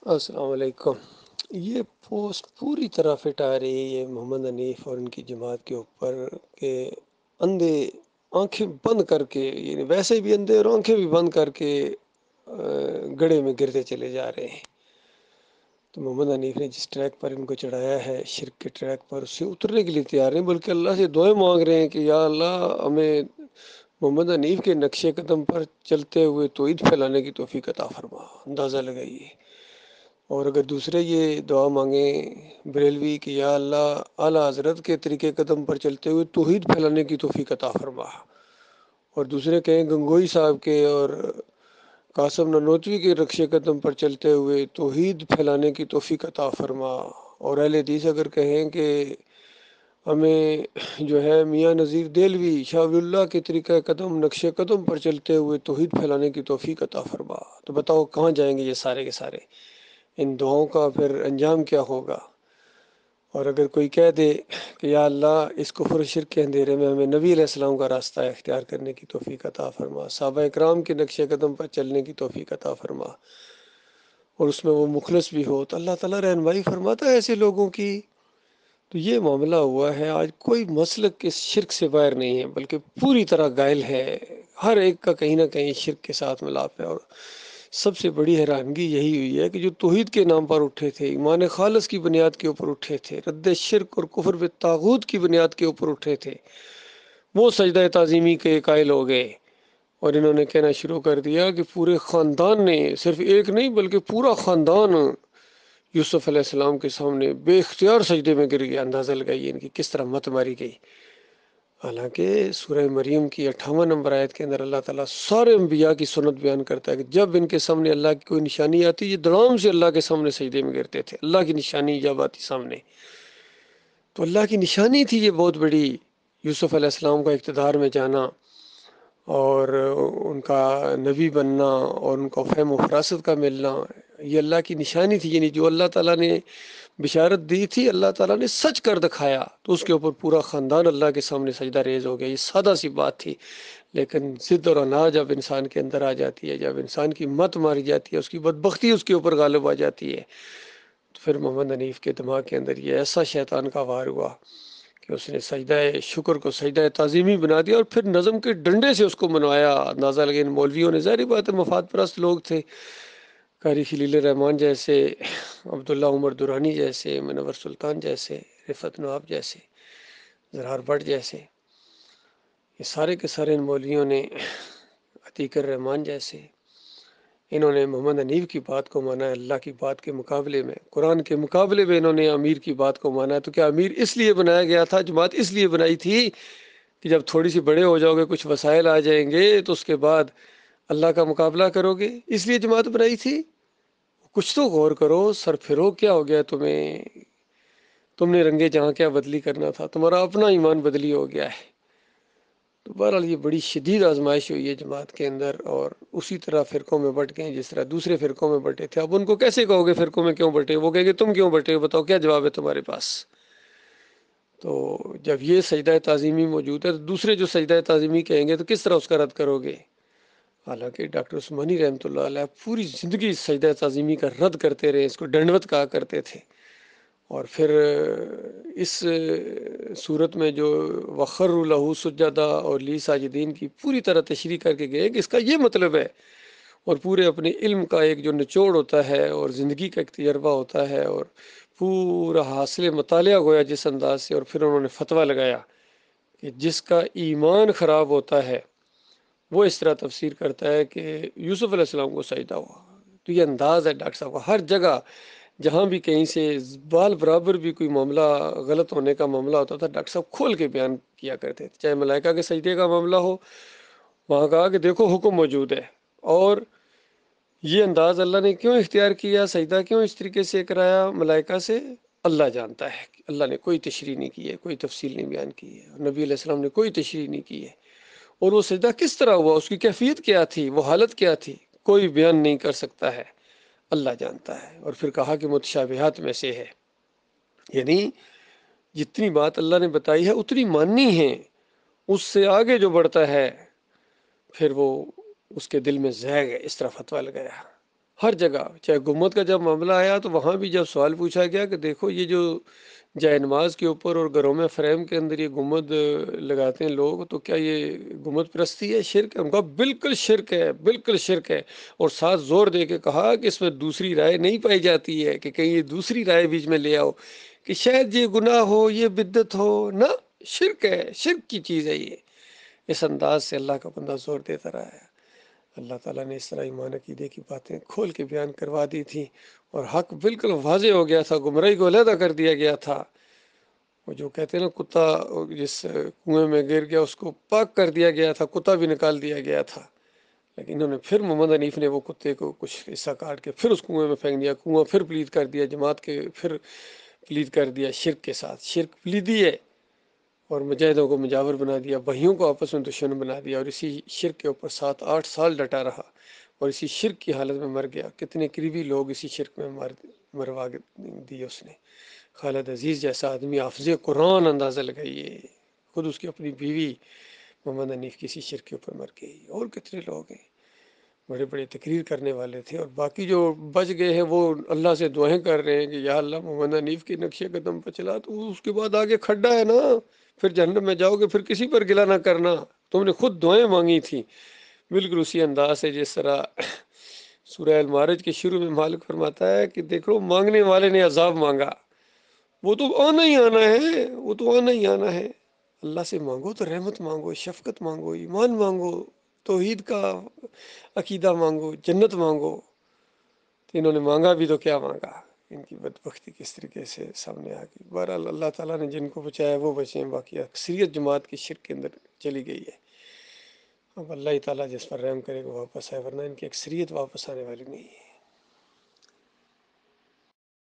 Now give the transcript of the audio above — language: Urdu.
السلام علیکم۔ یہ پوسٹ پوری طرح فٹ آ رہی ہے یہ محمد حنیف اور ان کی جماعت کے اوپر کہ اندھے آنکھیں بند کر کے، یعنی ویسے بھی اندھے اور آنکھیں بھی بند کر کے گڑھے میں گرتے چلے جا رہے ہیں۔ تو محمد حنیف نے جس ٹریک پر ان کو چڑھایا ہے، شرک کے ٹریک پر، اس سے اترنے کے لیے تیار نہیں، بلکہ اللہ سے دعائیں مانگ رہے ہیں کہ یا اللہ ہمیں محمد حنیف کے نقش قدم پر چلتے ہوئے توحید پھیلانے کی توفیق عطا فرما۔ اندازہ لگائیے۔ اور اگر دوسرے یہ دعا مانگیں بریلوی کہ یا اللہ اعلیٰ حضرت کے طریقے قدم پر چلتے ہوئے توحید پھیلانے کی توفیق عطا فرما، اور دوسرے کہیں گنگوئی صاحب کے اور قاسم ننوتوی کے رقش قدم پر چلتے ہوئے توحید پھیلانے کی توفیق عطا فرما، اور اہل حدیث اگر کہیں کہ ہمیں جو ہے میاں نذیر دہلوی شاہ ولی اللہ کے طریقہ قدم نقش قدم پر چلتے ہوئے توحید پھیلانے کی توفیق عطا فرما، تو بتاؤ کہاں جائیں گے یہ سارے کے سارے؟ ان دعاؤں کا پھر انجام کیا ہوگا؟ اور اگر کوئی کہہ دے کہ یا اللہ اس کفر و شرک کے اندھیرے میں ہمیں نبی علیہ السلام کا راستہ اختیار کرنے کی توفیق عطا فرما، صحابہ اکرام کے نقش قدم پر چلنے کی توفیق عطا فرما، اور اس میں وہ مخلص بھی ہو، تو اللہ تعالیٰ رہنمائی فرماتا ہے ایسے لوگوں کی۔ تو یہ معاملہ ہوا ہے آج، کوئی مسلک اس شرک سے باہر نہیں ہے، بلکہ پوری طرح گائل ہے، ہر ایک کا کہیں نہ کہیں شرک کے ساتھ ملاپ ہے۔ اور سب سے بڑی حیرانگی یہی ہوئی ہے کہ جو توحید کے نام پر اٹھے تھے، ایمان خالص کی بنیاد کے اوپر اٹھے تھے، رد شرک اور کفر بالطاغوت کی بنیاد کے اوپر اٹھے تھے، وہ سجدہ تعظیمی کے قائل ہو گئے، اور انہوں نے کہنا شروع کر دیا کہ پورے خاندان نے، صرف ایک نہیں بلکہ پورا خاندان یوسف علیہ السلام کے سامنے بے اختیار سجدے میں گر گیا۔ اندازہ لگائیے ان کی کس طرح مت ماری گئی۔ حالانکہ سورہ مریم کی 58 نمبر آیت کے اندر اللہ تعالیٰ سارے انبیاء کی سنت بیان کرتا ہے کہ جب ان کے سامنے اللہ کی کوئی نشانی آتی، یہ دڑام سے اللہ کے سامنے سجدے میں گرتے تھے۔ اللہ کی نشانی جب آتی سامنے، تو اللہ کی نشانی تھی یہ بہت بڑی، یوسف علیہ السلام کا اقتدار میں جانا اور ان کا نبی بننا اور ان کو فہم و فراست کا ملنا، یہ اللہ کی نشانی تھی، یعنی جو اللہ تعالیٰ نے بشارت دی تھی اللہ تعالیٰ نے سچ کر دکھایا، تو اس کے اوپر پورا خاندان اللہ کے سامنے سجدہ ریز ہو گیا۔ یہ سادہ سی بات تھی، لیکن ضد اور انا جب انسان کے اندر آ جاتی ہے، جب انسان کی مت ماری جاتی ہے، اس کی بدبختی اس کے اوپر غالب آ جاتی ہے، تو پھر محمد حنیف کے دماغ کے اندر یہ ایسا شیطان کا وار ہوا کہ اس نے سجدہ شکر کو سجدہ تعظیمی بنا دیا، اور پھر نظم کے ڈنڈے سے اس کو منوایا۔ اندازہ لگے ان مولویوں نے، ظاہری بات ہے مفاد پرست لوگ تھے، قاری خلیل الرحمان جیسے، عبداللہ عمر دورانی جیسے، منور سلطان جیسے، رفعت نواب جیسے، زرار بٹ جیسے، یہ سارے کے سارے ان مولویوں نے، عتیق الرحمان جیسے، انہوں نے محمد حنیف کی بات کو مانا ہے اللہ کی بات کے مقابلے میں، قرآن کے مقابلے میں انہوں نے امیر کی بات کو مانا ہے۔ تو کیا امیر اس لیے بنایا گیا تھا، جماعت اس لیے بنائی تھی کہ جب تھوڑی سی بڑے ہو جاؤ گے، کچھ وسائل آ جائیں گے، تو اس کے بعد اللہ کا مقابلہ کرو گے؟ اس لیے جماعت بنائی تھی؟ کچھ تو غور کرو، سر پھرو، کیا ہو گیا تمہیں؟ تم نے رنگے جہاں کیا بدلی کرنا تھا، تمہارا اپنا ایمان بدلی ہو گیا ہے۔ تو بہرحال یہ بڑی شدید آزمائش ہوئی ہے جماعت کے اندر، اور اسی طرح فرقوں میں بٹ گئے جس طرح دوسرے فرقوں میں بٹے تھے۔ اب ان کو کیسے کہو گے فرقوں میں کیوں بٹے؟ وہ کہیں گے تم کیوں بٹے ہو، بتاؤ کیا جواب ہے تمہارے پاس؟ تو جب یہ سجدہ تعظیمی موجود ہے تو دوسرے جو سجدہ تعظیمی کہیں گے تو کس طرح اس کا رد کرو گے؟ حالانکہ ڈاکٹر عثمانی رحمۃ اللہ علیہ پوری زندگی سجدہ تعظیمی کا رد کرتے رہے، اس کو ڈنڈوت کہا کرتے تھے، اور پھر اس صورت میں جو وخر لہو سجدہ اور لی ساجدین کی پوری طرح تشریح کر کے گئے کہ اس کا یہ مطلب ہے، اور پورے اپنے علم کا ایک جو نچوڑ ہوتا ہے اور زندگی کا ایک تجربہ ہوتا ہے اور پورا حاصل مطالعہ گویا جس انداز سے، اور پھر انہوں نے فتویٰ لگایا کہ جس کا ایمان خراب ہوتا ہے وہ اس طرح تفسیر کرتا ہے کہ یوسف علیہ السلام کو سجدہ ہوا۔ تو یہ انداز ہے ڈاکٹر صاحب کا، ہر جگہ جہاں بھی کہیں سے بال برابر بھی کوئی معاملہ غلط ہونے کا معاملہ ہوتا تھا، ڈاکٹر صاحب کھول کے بیان کیا کرتے تھے، چاہے ملائکہ کے سجدے کا معاملہ ہو، وہاں کہا کہ دیکھو حکم موجود ہے، اور یہ انداز اللہ نے کیوں اختیار کیا، سجدہ کیوں اس طریقے سے کرایا ملائکہ سے، اللہ جانتا ہے۔ اللہ نے کوئی تشریح نہیں کی ہے، کوئی تفصیل نہیں بیان کی ہے، نبی علیہ السلام نے کوئی تشریح نہیں کی ہے، اور وہ سجدہ کس طرح ہوا، اس کی کیفیت کیا تھی، وہ حالت کیا تھی، کوئی بیان نہیں کر سکتا ہے، اللہ جانتا ہے۔ اور پھر کہا کہ متشابہات میں سے ہے، یعنی جتنی بات اللہ نے بتائی ہے اتنی ماننی ہے، اس سے آگے جو بڑھتا ہے پھر وہ اس کے دل میں زیغ ہے، اس طرح فتویٰ لگایا۔ ہر جگہ، چاہے گمبد کا جب معاملہ آیا تو وہاں بھی جب سوال پوچھا گیا کہ دیکھو یہ جو جائے نماز کے اوپر اور گھروں میں فریم کے اندر یہ گمبد لگاتے ہیں لوگ، تو کیا یہ گمبد پرستی ہے، شرک ہے؟ ان کا بالکل شرک ہے، بالکل شرک ہے، اور ساتھ زور دے کے کہا کہ اس میں دوسری رائے نہیں پائی جاتی ہے، کہ کہیں یہ دوسری رائے بیچ میں لے آؤ کہ شاید یہ گناہ ہو، یہ بدعت ہو، نہ، شرک ہے، شرک کی چیز ہے یہ۔ اس انداز سے اللہ کا بندہ زور دیتا رہا ہے۔ اللہ تعالیٰ نے اس طرح ایمان عقیدے کی باتیں کھول کے بیان کروا دی تھی، اور حق بالکل واضح ہو گیا تھا، گمراہی کو علیحدہ کر دیا گیا تھا۔ وہ جو کہتے ہیں نا کتا جس کنویں میں گر گیا اس کو پاک کر دیا گیا تھا، کتا بھی نکال دیا گیا تھا، لیکن انہوں نے پھر محمد حنیف نے وہ کتے کو کچھ حصہ کاٹ کے پھر اس کنویں میں پھینک دیا، کنواں پھر پلید کر دیا، جماعت کے پھر پلید کر دیا شرک کے ساتھ، شرک پلیدی ہے، اور مجاہدوں کو مجاور بنا دیا، بھائیوں کو آپس میں دشمن بنا دیا، اور اسی شرک کے اوپر 7-8 سال ڈٹا رہا، اور اسی شرک کی حالت میں مر گیا۔ کتنے قریبی لوگ اسی شرک میں مروا دی اس نے۔ خالد عزیز جیسا آدمی حافظ قرآن اندازہ لگائیے، خود اس کی اپنی بیوی محمد حنیف کسی شرک کے اوپر مر گئی، اور کتنے لوگ ہیں بڑے بڑے تقریر کرنے والے تھے، اور باقی جو بچ گئے ہیں وہ اللہ سے دعائیں کر رہے ہیں کہ یا اللہ محمد حنیف کے نقش قدم پہ چلا تو اس کے بعد آگے کھڈا ہے نا، پھر جہنم میں جاؤ گے، پھر کسی پر گلا نہ کرنا، تم نے خود دعائیں مانگی تھیں۔ بالکل اسی انداز سے جس طرح سورہ المعارج کے شروع میں مالک فرماتا ہے کہ دیکھو مانگنے والے نے عذاب مانگا، وہ تو آنا ہی آنا ہے، وہ تو آنا ہی آنا ہے۔ اللہ سے مانگو تو رحمت مانگو، شفقت مانگو، ایمان مانگو، توحید کا عقیدہ مانگو، جنت مانگو۔ تو انہوں نے مانگا بھی تو کیا مانگا، ان کی بدبختی کس طریقے سے سامنے آ گئی۔ بہرحال اللہ تعالیٰ نے جن کو بچایا وہ بچے ہیں، باقی اکثریت جماعت کی شرک کے اندر چلی گئی ہے۔ اب اللہ تعالیٰ جس پر رحم کرے گا واپس آئے، ورنہ ان کی اکثریت واپس آنے والی نہیں ہے۔